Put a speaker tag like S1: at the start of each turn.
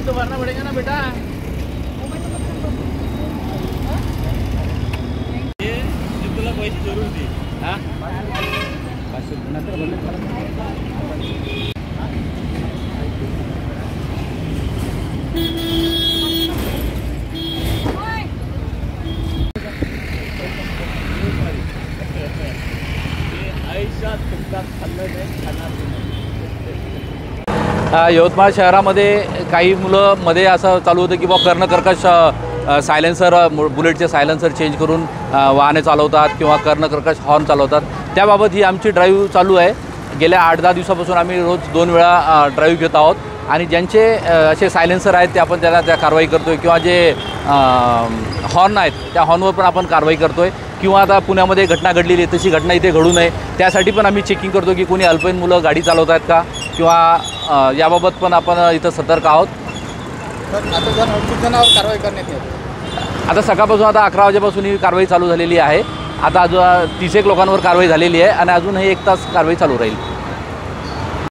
S1: Fine तो भरना पड़ेगा ना बेटा। ये तुला पैसे जरूर दे। हाँ यवतमाळ शहरामध्ये काही मुलं मध्ये असं चालू होतं की बुवा कर्णकर्कश सायलेन्सर बुलेटचे सायलेन्सर चेंज करून वाहने चालवतात किंवा कर्णकर्कश हॉर्न चालवतात। त्याबाबत ही आमची ड्राईव्ह चालू आहे। गेल्या 8-10 दिवसापासून आम्ही रोज 2 वेळा ड्राईव्ह घेत आहोत आणि ज्यांचे असे सायलेन्सर आहेत ते आपण त्या कारवाई करतोय किंवा जे हॉर्न आहेत त्या हॉर्नवर पण आपण कारवाई करतोय किंवा आता पुण्यामध्ये घटना घडलेली आहे तशी घटना इथे घडू नये त्यासाठी पण आम्ही चेकिंग करतो की कोणी अल्पवयीन मुलं गाडी चालवत आहेत का किंवा याबाबत पण आपण इथं सतर्क आहोत।
S2: जणांवर कारवाई करण्यात येते।
S1: आता सकाळपासून आता 11 वाजेपासून ही कारवाई चालू झालेली आहे। आता 30 लोकांवर कारवाई झालेली आहे आणि अजूनही 1 तास कारवाई चालू राहील।